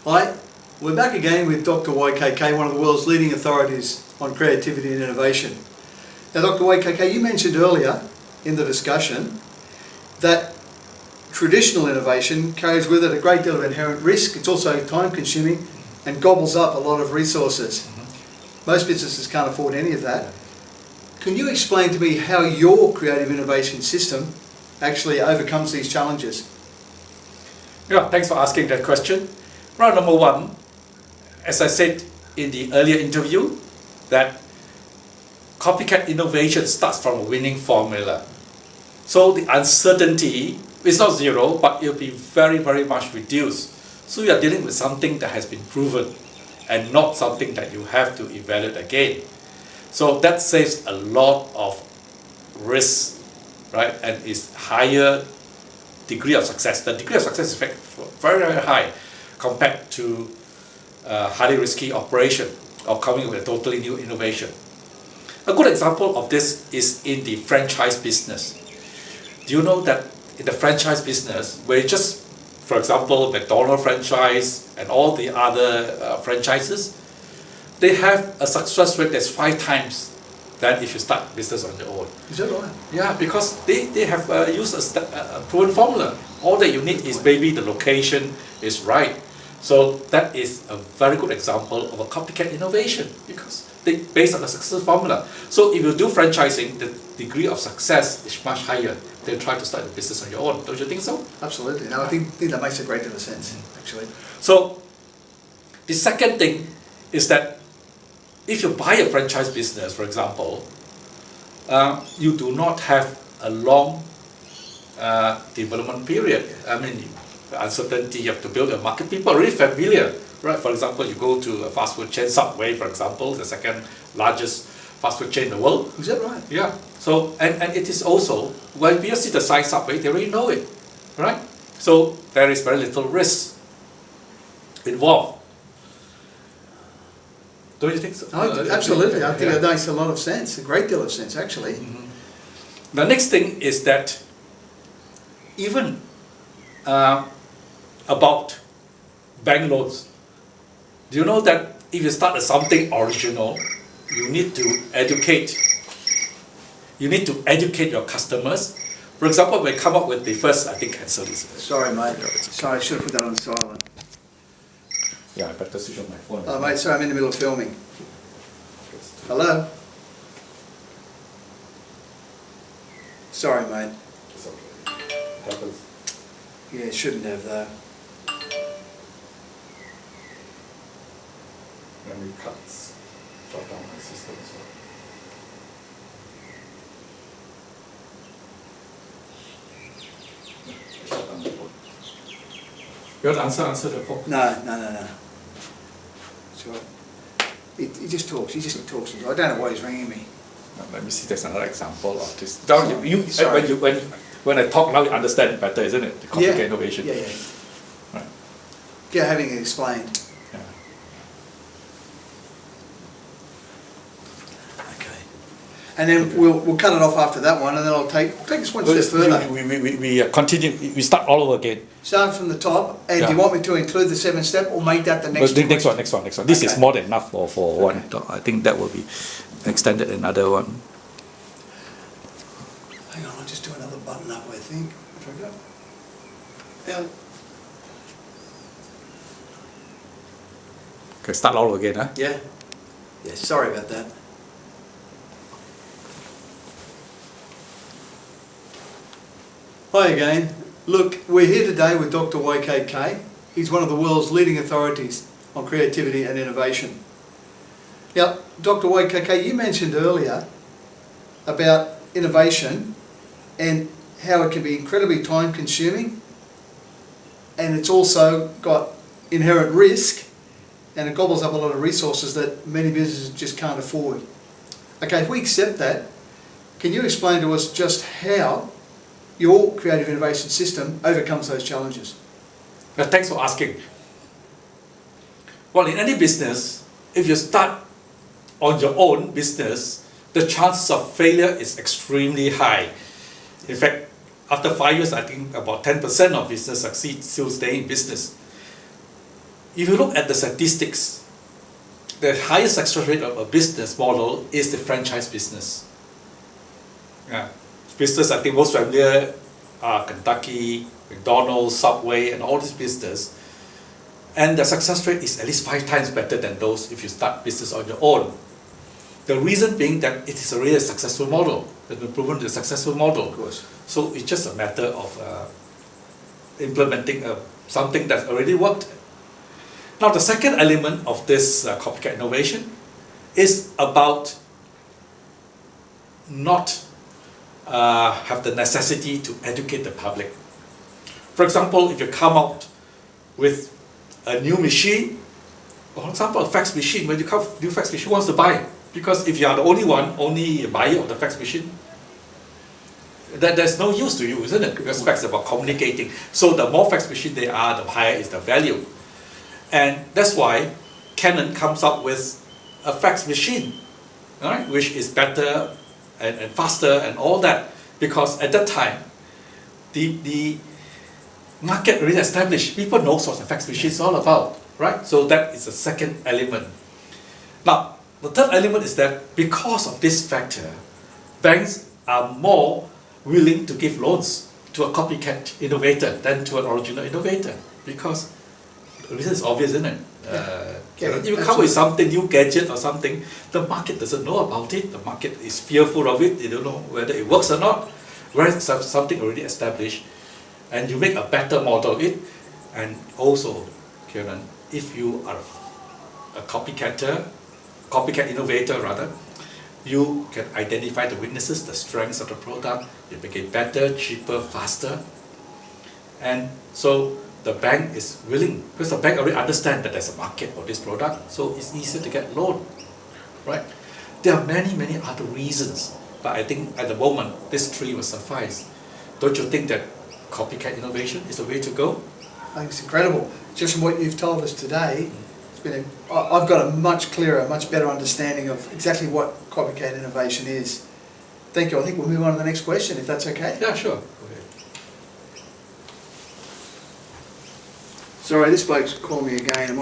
Hi, we're back again with Dr. YKK, one of the world's leading authorities on creativity and innovation. Now, Dr. YKK, you mentioned earlier in the discussion that traditional innovation carries with it a great deal of inherent risk. It's also time consuming and gobbles up a lot of resources. Most businesses can't afford any of that. Can you explain to me how your creative innovation system actually overcomes these challenges? Yeah, thanks for asking that question. Round number one, as I said in the earlier interview, that copycat innovation starts from a winning formula. So the uncertainty is not zero, but it will be very, very much reduced. So you are dealing with something that has been proven and not something that you have to evaluate again. So that saves a lot of risk, right? And is higher degree of success. The degree of success is very, very high compared to highly risky operation or coming with a totally new innovation. A good example of this is in the franchise business. Do you know that in the franchise business, where just, for example, McDonald's franchise and all the other franchises, they have a success rate that's 5 times than if you start business on your own. Is that right? Yeah, because they have used a proven formula. All that you need is maybe the location is right. So that is a very good example of a copycat innovation because they based on a successful formula. So if you do franchising, the degree of success is much higher than try to start a business on your own. Don't you think so? Absolutely. No, I think that makes a great deal of sense, actually. So the second thing is that if you buy a franchise business, for example, you do not have a long development period. I mean, uncertainty, you have to build a market. People are really familiar, right? For example, you go to a fast food chain, Subway, for example, the second largest fast food chain in the world. Is that right? Yeah. So, and it is also, when people see the size Subway, they already know it, right? So there is very little risk involved. Don't you think so? Oh, absolutely. I think that makes a lot of sense, a great deal of sense, actually. The next thing is that even about bank loans. Do you know that if you start something original, you need to educate. You need to educate your customers. For example, when we come up with the first, I think cancel this. Sorry, mate. Sorry, I should have put that on silent. Yeah, I better switch on my phone. Oh, mate, sorry, I'm in the middle of filming. Hello? Sorry, mate. It's okay. Happens. Yeah, it shouldn't have, though. Memory cuts. Shut down my system as well. Shut down the phone. You want to answer the phone? No. It's all right. He just talks. He just talks. I don't know why he's ringing me. Let me see. There's another example of this. Sorry. When I talk now, you understand it better, isn't it? The copycat innovation. Yeah. Right. Yeah, having it explained. Yeah. Okay. And then we'll cut it off after that one, and then I'll take us one step further. We continue. We start all over again. Start from the top, and do you want me to include the 7th step, or make that the next one? Next one. This is more than enough for one. I think that will be extended another one. Hang on, I'll just do another button up, I think. If I go. Yeah. Okay, start all over again, huh? Yeah. Sorry about that. Hi again. Look, we're here today with Dr. YKK. He's one of the world's leading authorities on creativity and innovation. Now, Dr. YKK, you mentioned earlier about innovation and how it can be incredibly time consuming, and it's also got inherent risk, and it gobbles up a lot of resources that many businesses just can't afford. Okay, if we accept that, can you explain to us just how your creative innovation system overcomes those challenges? Thanks for asking. Well, in any business, if you start on your own business, the chances of failure is extremely high. In fact, after 5 years, I think about 10% of business succeed, still stay in business. if you look at the statistics, the highest success rate of a business model is the franchise business. Yeah. Business I think most familiar are Kentucky, McDonald's, Subway, and all these business. And the success rate is at least 5 times better than those if you start business on your own. The reason being that it is already a successful model. It's been proven to be a successful model. Of course. So it's just a matter of implementing something that's already worked. Now the second element of this copycat innovation is about not have the necessity to educate the public. For example, if you come out with a new machine, for example, a fax machine, when you come with a new fax machine, who wants to buy it? Because if you are the only buyer of the fax machine, there's no use to you, isn't it? Because fax is about communicating. So the more fax machine there are, the higher is the value. And that's why Canon comes up with a fax machine, right, which is better and faster and all that. Because at that time, the market already established. People know what a fax machine is all about, right? So that is the second element. Now, the third element is that because of this factor, banks are more willing to give loans to a copycat innovator than to an original innovator. Because the reason is obvious, isn't it? If you come with something, new gadget or something, the market doesn't know about it, the market is fearful of it, they don't know whether it works or not. Whereas something already established, and you make a better model of it, and also, Kieran, if you are a copycat innovator rather, you can identify the weaknesses, the strengths of the product, you make it better, cheaper, faster. And so the bank is willing, because the bank already understands that there's a market for this product, so it's easier to get loan, right? There are many, many other reasons, but I think at the moment, this 3 will suffice. Don't you think that copycat innovation is the way to go? I think it's incredible. Just from what you've told us today, I've got a much clearer, much better understanding of exactly what copycat innovation is. Thank you. I think we'll move on to the next question, if that's okay. Yeah, sure. Go ahead. Sorry, this bloke's calling me again.